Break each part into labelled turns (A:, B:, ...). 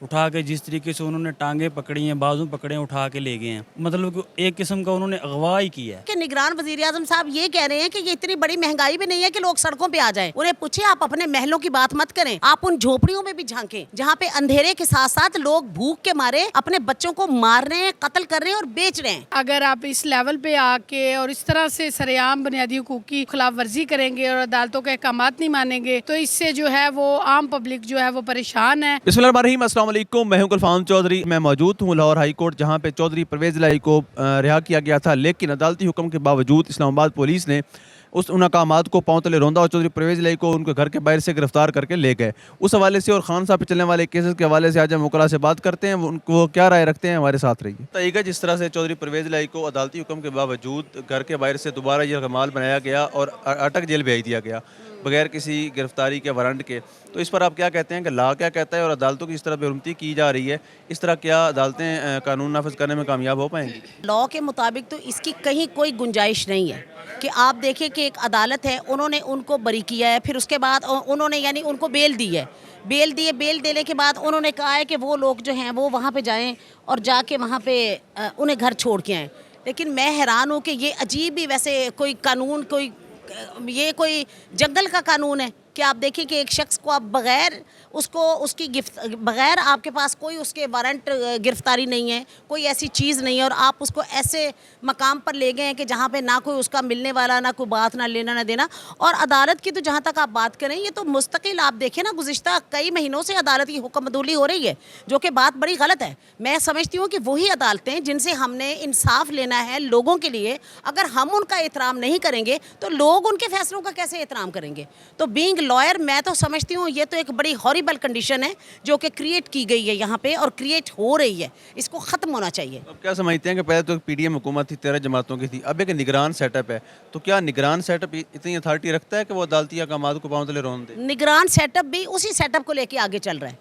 A: उठा के जिस तरीके से उन्होंने टांगे पकड़ी हैं, बाजू पकड़े हैं, उठा के ले गए हैं, मतलब कि एक किस्म का उन्होंने अगवा ही किया है।
B: कि निगरान वजीर आजम साहब ये कह रहे हैं कि ये इतनी बड़ी महंगाई भी नहीं है कि लोग सड़कों पे आ जाएं। उन्हें पूछे, आप अपने महलों की बात मत करें, आप उन झोपड़ियों में भी झांकें जहाँ पे अंधेरे के साथ साथ लोग भूख के मारे अपने बच्चों को मार रहे हैं, कत्ल कर रहे हैं और बेच रहे हैं।
C: अगर आप इस लेवल पे आके और इस तरह से सरेआम बुनियादी हुकूक की खिलाफ वर्जी करेंगे और अदालतों के अहकामात नहीं मानेंगे तो इससे जो है वो आम पब्लिक जो है वो परेशान है।
D: बिस्मिल्लाहिर्रहमानिर्रहीम, अस्सलाम वालेकुम। मैं हूं गुलफाम चौधरी। मैं मौजूद हूं लाहौर हाई कोर्ट, जहां पे चौधरी परवेज़ इलाही को रिहा किया गया था, लेकिन अदालती हुक्म के बावजूद इस्लामाबाद पुलिस ने उन अहकामात को पांव तले रौंदा और चौधरी परवेज़ इलाही को उनके घर के बाहर से गिरफ्तार करके ले गए। उस हवाले से और खान साहब पे चलने वाले केसेस के हवाले से आज हम वकला से बात करते हैं, वो क्या राय रखते हैं। हमारे साथ रहिए। तरीका जिस तरह से चौधरी परवेज़ इलाही को अदालती हुक्म के बावजूद घर के बाहर से दोबारा यह कमाल बनाया गया और अटक जेल भेज दिया गया बगैर किसी गिरफ्तारी के वारंट के, तो इस पर आप क्या कहते हैं कि लॉ क्या कहता है और अदालतों की इस तरह बेरुमती की जा रही है, इस तरह क्या अदालतें कानून नाफिज करने में कामयाब हो पाएंगी?
B: लॉ के मुताबिक तो इसकी कहीं कोई गुंजाइश नहीं है कि आप देखिए कि एक अदालत है, उन्होंने उनको बरी किया है, फिर उसके बाद उन्होंने यानी उनको बेल दी है, बेल देने के बाद उन्होंने कहा है कि वो लोग जो हैं वो वहाँ पे जाएं और जाके वहाँ पे उन्हें घर छोड़ के आएँ। लेकिन मैं हैरान हूँ कि ये अजीब ही वैसे कोई कानून, ये कोई जंगल का कानून है कि आप देखिए कि एक शख्स को आप बगैर बगैर आपके पास कोई उसके वारंट गिरफ्तारी नहीं है, कोई ऐसी चीज़ नहीं है और आप उसको ऐसे मकाम पर ले गए हैं कि जहाँ पे ना कोई उसका मिलने वाला, ना कोई बात, ना लेना ना देना। और अदालत की तो जहाँ तक आप बात करें, ये तो मुस्तकिल आप देखें ना, गुज़िश्ता कई महीनों से अदालत की हुक्मदुली हो रही है, जो कि बात बड़ी गलत है। मैं समझती हूँ कि वही अदालतें जिनसे हमने इंसाफ लेना है लोगों के लिए, अगर हम उनका एहतराम नहीं करेंगे तो लोग उनके फैसलों का कैसे एहतराम करेंगे। तो बीइंग लॉयर मैं तो समझती हूँ ये तो एक बड़ी हॉरिबल कंडीशन है जो कि क्रिएट की गई है यहाँ पे और क्रिएट हो रही है, इसको ख़त्म होना चाहिए।
D: अब क्या समझते हैं कि पहले तो पीडीएम हुकूमत थी, 13 जमातों की थी, अब एक निगरान सेटअप है, तो क्या निगरान सेटअप इतनी अथॉरिटी रखता है कि वो अदालती अहकामात को पांव तले रौंद दे?
B: निगरान सेटअप भी उसी सेटअप को लेके आगे चल रहा है,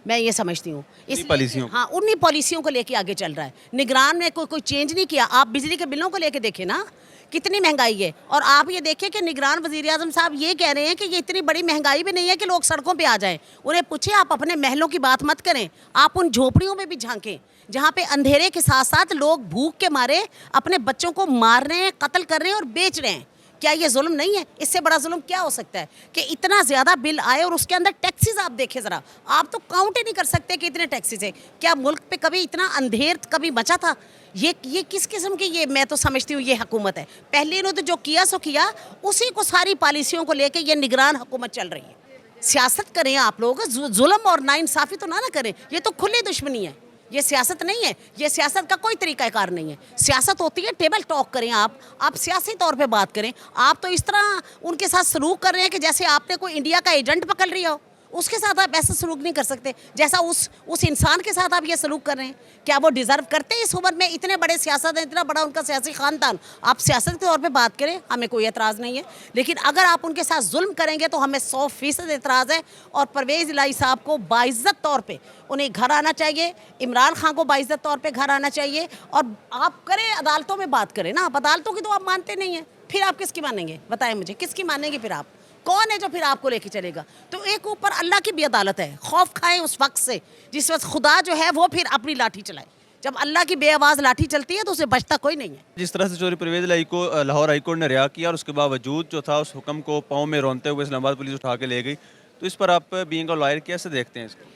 B: मैं ये समझती हूँ। इस
D: पॉलिसियों,
B: हाँ, उन्हीं पॉलिसियों को लेके आगे चल रहा है। निगरान ने कोई चेंज नहीं किया। आप बिजली के बिलों को लेके देखें ना, कितनी महंगाई है, और आप ये देखिए कि निगरान वजीर आजम साहब ये कह रहे हैं कि ये इतनी बड़ी महंगाई भी नहीं है कि लोग सड़कों पे आ जाएं। उन्हें पूछे, आप अपने महलों की बात मत करें, आप उन झोपड़ियों में भी झांकें जहाँ पे अंधेरे के साथ साथ लोग भूख के मारे अपने बच्चों को मार रहे हैं, कत्ल कर रहे हैं और बेच रहे हैं। क्या ये जुल्म नहीं है? इससे बड़ा जुल्म क्या हो सकता है कि इतना ज़्यादा बिल आए और उसके अंदर टैक्सेस आप देखें ज़रा, आप तो काउंट ही नहीं कर सकते कि इतने टैक्सेस है। क्या मुल्क पे कभी इतना अंधेर कभी बचा था? ये किस किस्म की, ये मैं तो समझती हूँ ये हुकूमत है। पहले इन्होंने तो जो किया सो किया, उसी को सारी पॉलिसियों को लेके ये निगरान हुकूमत चल रही है। सियासत करें आप लोग, जुल्म और नाइंसाफ़ी तो ना करें, ये तो खुली दुश्मनी है, ये सियासत नहीं है, ये सियासत का कोई तरीक़ाकार नहीं है। सियासत होती है टेबल टॉक करें, आप सियासी तौर पे बात करें। आप तो इस तरह उनके साथ सलूक कर रहे हैं कि जैसे आपने कोई इंडिया का एजेंट पकड़ लिया हो। उसके साथ आप ऐसा सलूक नहीं कर सकते जैसा उस इंसान के साथ आप ये सलूक कर रहे हैं। क्या वो डिज़र्व करते हैं इस उम्र में? इतने बड़े सियासत हैं, इतना बड़ा उनका सियासी ख़ानदान, आप सियासत के तौर पे बात करें, हमें कोई एतराज़ नहीं है। लेकिन अगर आप उनके साथ जुल्म करेंगे तो हमें 100% एतराज़ है। और परवेज़ इलाही साहब को बाइज़्ज़त तौर पर उन्हें घर आना चाहिए, इमरान खान को बाइज़्ज़त तौर पर घर आना चाहिए। और आप करें, अदालतों में बात करें ना, आप अदालतों की तो आप मानते नहीं हैं, फिर आप किसकी मानेंगे? बताएं मुझे, किसकी मानेंगे? फिर आप कौन है जो फिर आपको लेके चलेगा? तो एक ऊपर अल्लाह की भी अदालत है। खौफ खाएं उस वक्त से जिस वक्त खुदा जो है वो फिर अपनी लाठी चलाए। जब अल्लाह की बेआवाज़ लाठी चलती है तो उसे बचता कोई नहीं है।
D: जिस तरह से चौधरी परवेज़ इलाही को लाहौर हाई कोर्ट ने रिहा किया और उसके बावजूद जो था उस हुक्म को पाँव में रौंदते हुए इस्लामाबाद पुलिस उठा के ले गई, तो इस पर आप बीइंग अ लॉयर कैसे देखते हैं इसको?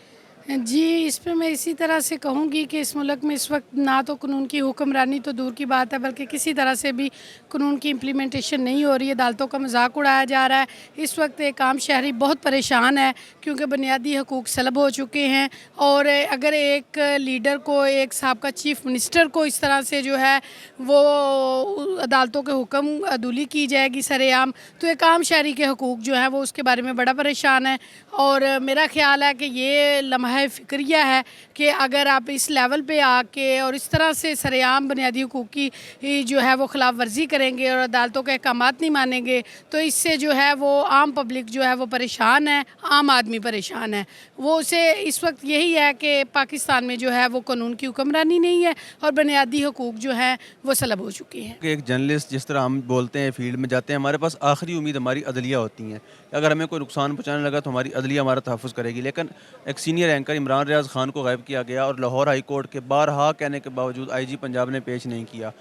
C: जी, इस पे मैं इसी तरह से कहूँगी कि इस मुल्क में इस वक्त ना तो कानून की हुक्मरानी तो दूर की बात है, बल्कि किसी तरह से भी कानून की इम्प्लीमेंटेशन नहीं हो रही है। अदालतों का मजाक उड़ाया जा रहा है। इस वक्त एक आम शहरी बहुत परेशान है क्योंकि बुनियादी हकूक़ सलब हो चुके हैं। और अगर एक लीडर को, एक साबका चीफ मिनिस्टर को इस तरह से जो है वो अदालतों के हुक्म अदूली की जाएगी सरेआम, तो एक आम शहरी के हकूक़ जो है वो उसके बारे में बड़ा परेशान है। और मेरा ख्याल है कि ये लम्हा फ़िक्रिया है कि अगर आप इस लेवल पे आके और इस तरह से सरेआम बुनियादी हुकूक की जो है वो खिलाफ वर्जी करेंगे और अदालतों के अहकामात नहीं मानेंगे तो इससे जो है वो आम पब्लिक जो है वो परेशान है, आम आदमी परेशान है। वो उसे इस वक्त यही है कि पाकिस्तान में जो है वो कानून की हुक्मरानी नहीं है और बुनियादी हुकूक जो है वो सलब हो चुके हैं।
D: एक जर्नलिस्ट जिस तरह हम बोलते हैं, फील्ड में जाते हैं, हमारे पास आखिरी उम्मीद हमारी अदलिया होती हैं। अगर हमें कोई नुकसान पहुँचाने लगा तो हमारी अदलिया हमारा तहफ़्फ़ुज़ करेगी, लेकिन एक सीनियर एंकर इमरान रियाज खान को गायब किया गया और लाहौर हाई कोर्ट के बारहा कहने के बावजूद आईजी पंजाब ने पेश नहीं किया,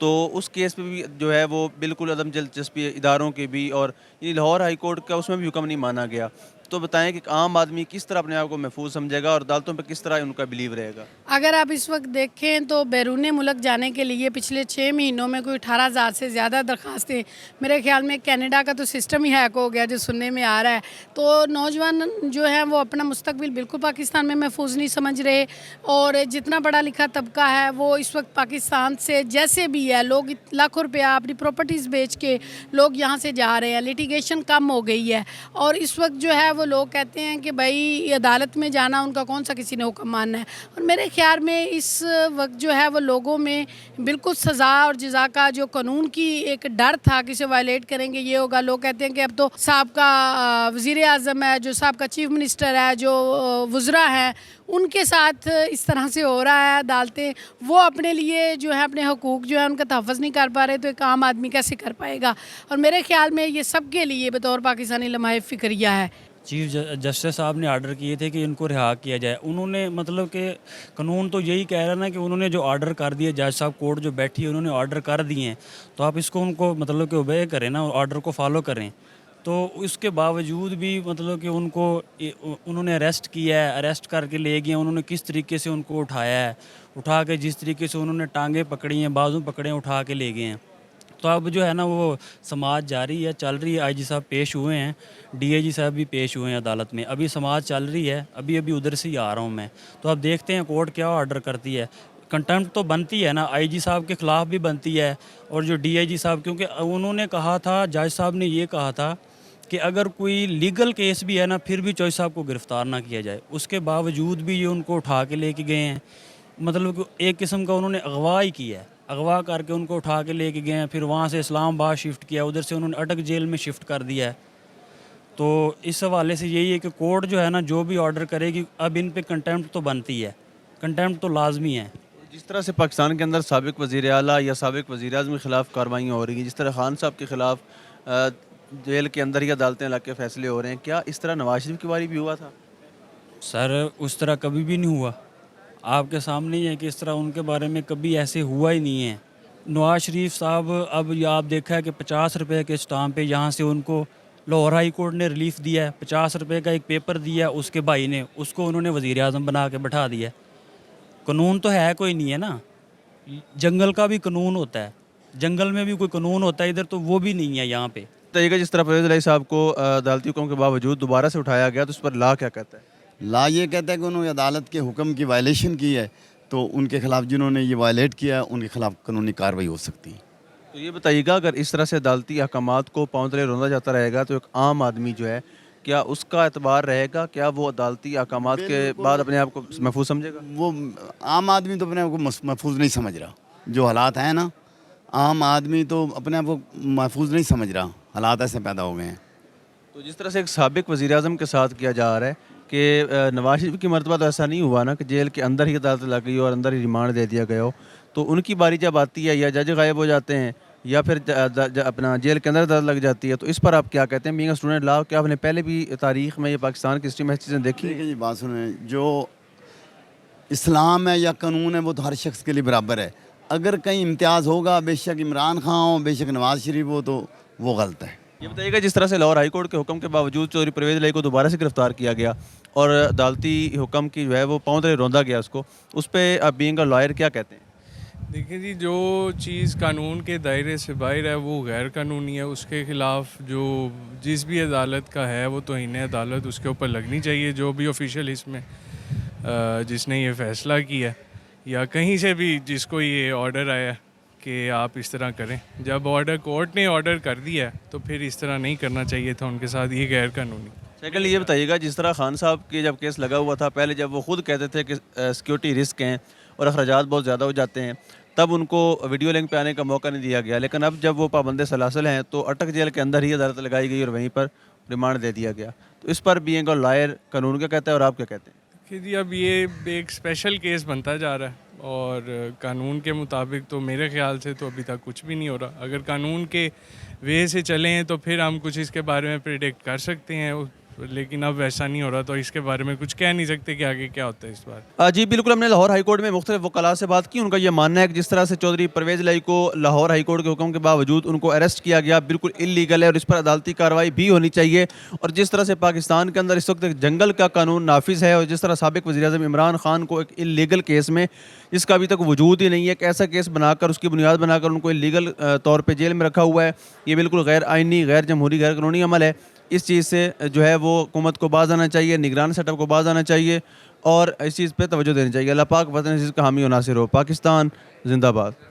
D: तो उस केस पे भी जो है वो बिल्कुल अदम दिलचस्पी इदारों के भी और ये लाहौर हाई कोर्ट का उसमें भी हुक्म नहीं माना गया। तो बताएं कि आम आदमी किस तरह अपने आप को महफूज समझेगा और अदालतों पे किस तरह उनका बिलीव रहेगा।
C: अगर आप इस वक्त देखें तो बैरून मुल्क जाने के लिए पिछले 6 महीनों में कोई 18,000 से ज़्यादा दरख्वास्तें, मेरे ख्याल में कनाडा का तो सिस्टम ही हैक हो गया जो सुनने में आ रहा है। तो नौजवान जो है वो अपना मुस्तकबिल बिल्कुल पाकिस्तान में महफूज नहीं समझ रहे, और जितना पढ़ा लिखा तबका है वो इस वक्त पाकिस्तान से जैसे भी है, लोग लाखों रुपया अपनी प्रॉपर्टीज़ बेच के लोग यहाँ से जा रहे हैं, लिटिगेशन कम हो गई है, और इस वक्त जो है वो लोग कहते हैं कि भाई अदालत में जाना उनका कौन सा किसी ने हुक्म मानना है। और मेरे ख्याल में इस वक्त जो है वो लोगों में बिल्कुल सज़ा और जज़ा का जो कानून की एक डर था कि इसे वायलेट करेंगे ये होगा। लोग कहते हैं कि अब तो साहब का वज़ीर आज़म है, जो साहब का चीफ मिनिस्टर है, जो वज़रा हैं, उनके साथ इस तरह से हो रहा है। अदालतें वो अपने लिए जो है अपने हकूक़ जो है उनका तहफ़्फ़ुज़ नहीं कर पा रहे, तो एक आम आदमी कैसे कर पाएगा। और मेरे ख्याल में ये सब के लिए बतौर पाकिस्तानी लम्हा फ़िक्रिया है।
A: चीफ जस्टिस साहब ने आर्डर किए थे कि इनको रिहा किया जाए। उन्होंने मतलब कि कानून तो यही कह रहा है ना कि उन्होंने जो आर्डर कर दिए, जज साहब कोर्ट जो बैठी है उन्होंने आर्डर कर दिए हैं, तो आप इसको उनको मतलब कि ओबे करें ना, आर्डर को फॉलो करें। तो उसके बावजूद भी मतलब कि उनको उन्होंने अरेस्ट किया है, अरेस्ट करके ले गए। उन्होंने किस तरीके से उनको उठाया है, उठा के जिस तरीके से उन्होंने टांगे पकड़ी हैं, बाजू पकड़े हैं, उठा के ले गए हैं। तो अब जो है ना वो समाज जारी है, चल रही है। आईजी साहब पेश हुए हैं, डीआईजी साहब भी पेश हुए हैं अदालत में। अभी समाज चल रही है, अभी उधर से ही आ रहा हूँ मैं। तो अब देखते हैं कोर्ट क्या ऑर्डर करती है। कंटेम्प्ट तो बनती है ना, आईजी साहब के ख़िलाफ़ भी बनती है और जो डीआईजी साहब, क्योंकि उन्होंने कहा था, जज साहब ने ये कहा था कि अगर कोई लीगल केस भी है ना फिर भी चौधरी साहब को गिरफ़्तार ना किया जाए। उसके बावजूद भी ये उनको उठा के लेके गए हैं। मतलब एक किस्म का उन्होंने अगवा ही किया है, अगवा करके उनको उठा के लेके गए हैं। फिर वहाँ से इस्लामाबाद शिफ्ट किया, उधर से उन्होंने अटक जेल में शिफ्ट कर दिया है। तो इस हवाले से यही है कि कोर्ट जो है ना जो भी ऑर्डर करेगी, अब इन पे कंटेम्प्ट तो बनती है, कंटेम्प्ट तो लाजमी है।
D: जिस तरह से पाकिस्तान के अंदर साबिक वज़ीर आला या साबिक वज़ीर आज़म के ख़िलाफ़ कार्रवाइयाँ हो रही हैं, जिस तरह खान साहब के ख़िलाफ़ जेल के अंदर ही अदालतें ला के फ़ैसले हो रहे हैं, क्या इस तरह नवाज शरीफ की बारी भी हुआ था?
A: सर उस तरह कभी भी नहीं हुआ, आपके सामने ही है कि इस तरह उनके बारे में कभी ऐसे हुआ ही नहीं है। नवाज शरीफ साहब, अब ये आप देखा है कि 50 रुपये के स्टाम्प पे यहाँ से उनको लाहौर हाई कोर्ट ने रिलीफ दिया है। 50 रुपये का एक पेपर दिया उसके भाई ने, उसको उन्होंने वज़ीर आज़म बना के बैठा दिया। कानून तो है कोई नहीं है ना, जंगल का भी कानून होता है, जंगल में भी कोई कानून होता है, इधर तो वो भी नहीं है यहाँ पे।
D: बताइएगा, जिस तरह परवेज़ इलाही साहब को अदालती हुक्म के बावजूद दोबारा से उठाया गया, तो उस पर ला क्या कहता है?
E: ला ये कहता है कि उन्होंने अदालत के हुक्म की वायलेशन की है, तो उनके ख़िलाफ़ जिन्होंने ये वायलेट किया उनके ख़िलाफ़ कानूनी कार्रवाई हो सकती है।
D: तो ये बताइएगा, अगर इस तरह से अदालती अहकामात को पाँव तले रौंदा जाता रहेगा तो एक आम आदमी जो है, क्या उसका एतबार रहेगा? क्या वो अदालती अहकामात के बाद अपने आप को महफूज समझेगा?
E: वो आम आदमी तो अपने आप को महफूज नहीं समझ रहा। जो हालात हैं ना, आम आदमी तो अपने आप को महफूज नहीं समझ रहा, हालात ऐसे पैदा हो गए हैं।
D: तो जिस तरह से एक साबिक वज़ीर आज़म के साथ किया जा रहा है कि नवाज शरीफ की मरतबा तो ऐसा नहीं हुआ ना कि जेल के अंदर ही अदालत लग गई और अंदर ही रिमांड दे दिया गया हो, तो उनकी बारी जब आती है या जज गायब हो जाते हैं या फिर अपना जेल के अंदर अदालत लग जाती है, तो इस पर आप क्या कहते हैं? बीइंग अ स्टूडेंट लॉ, क्या आपने पहले भी तारीख़ में या पाकिस्तान की हिस्ट्री में चीज़ें देखी?
E: देखिए जी, बात सुने, जो इस्लाम है या कानून है वो तो हर शख्स के लिए बराबर है। अगर कहीं इम्तियाज़ होगा, बेशक इमरान खान हो, बेशक नवाज शरीफ हो, तो वो गलत है।
D: ये बताइएगा, जिस तरह से लाहौर हाई कोर्ट के हुक्म के बावजूद चौधरी परवेज़ इलाही को दोबारा से गिरफ्तार किया गया और अदालती हुक्म की जो है वो पाँव तले रौंदा गया उसको, उस पर आप बीइंग अ लॉयर क्या कहते हैं?
F: देखिए जी, जो चीज़ कानून के दायरे से बाहर है वो गैर कानूनी है। उसके ख़िलाफ़ जो जिस भी अदालत का है वो तौहीन अदालत उसके ऊपर लगनी चाहिए। जो भी ऑफिशियल इसमें जिसने ये फ़ैसला किया है या कहीं से भी जिसको ये ऑर्डर आया कि आप इस तरह करें, जब कोर्ट ने ऑर्डर कर दिया है तो फिर इस तरह नहीं करना चाहिए था उनके साथ, ये गैर कानूनी।
D: सेकंड ये बताइएगा, जिस तरह खान साहब के जब केस लगा हुआ था, पहले जब वो खुद कहते थे कि सिक्योरिटी रिस्क हैं और अखराजात बहुत ज़्यादा हो जाते हैं, तब उनको वीडियो लिंक पे आने का मौका नहीं दिया गया। लेकिन अब जब वो पाबंद सलासल हैं तो अटक जेल के अंदर ही अदालत लगाई गई और वहीं पर रिमांड दे दिया गया। तो इस पर बीइंग अ लॉयर कानून क्या कहता है और आप क्या कहते हैं?
F: कि जी, अब ये एक स्पेशल केस बनता जा रहा है और कानून के मुताबिक तो मेरे ख्याल से तो अभी तक कुछ भी नहीं हो रहा। अगर कानून के वे से चलें तो फिर हम कुछ इसके बारे में प्रिडिक्ट कर सकते हैं। लेकिन अब वैसा नहीं हो रहा, तो इसके बारे में कुछ कह नहीं सकते कि आगे क्या होता है इस बार।
D: जी बिल्कुल, हमने लाहौर हाई कोर्ट में मुख्तलिफ वकला से बात की। उनका ये मानना है कि जिस तरह से चौधरी परवेज़ इलाही को लाहौर हाई कोर्ट के हुक्म के बावजूद उनको अरेस्ट किया गया बिल्कुल इलीगल है और इस पर अदालती कार्रवाई भी होनी चाहिए। और जिस तरह से पाकिस्तान के अंदर इस वक्त एक जंगल का कानून नाफिज है और जिस तरह साबिक वज़ीर-ए-आज़म इमरान खान को एक इलीगल केस में, जिसका अभी तक वजूद ही नहीं है, एक ऐसा केस बनाकर उसकी बुनियाद बनाकर उनको इलीगल तौर पर जेल में रखा हुआ है, ये बिल्कुल गैर आइनी, गैर जमहूरी, गैर कानूनी अमल है। इस चीज़ से जो है वो हुकूमत को बाज आना चाहिए, निगरान सेटअप को बाज आना चाहिए और इस चीज़ पे तवज्जो देनी चाहिए। अल्लाह पाक वतन अज़ीज़ का हामी और नासिर हो। पाकिस्तान जिंदाबाद।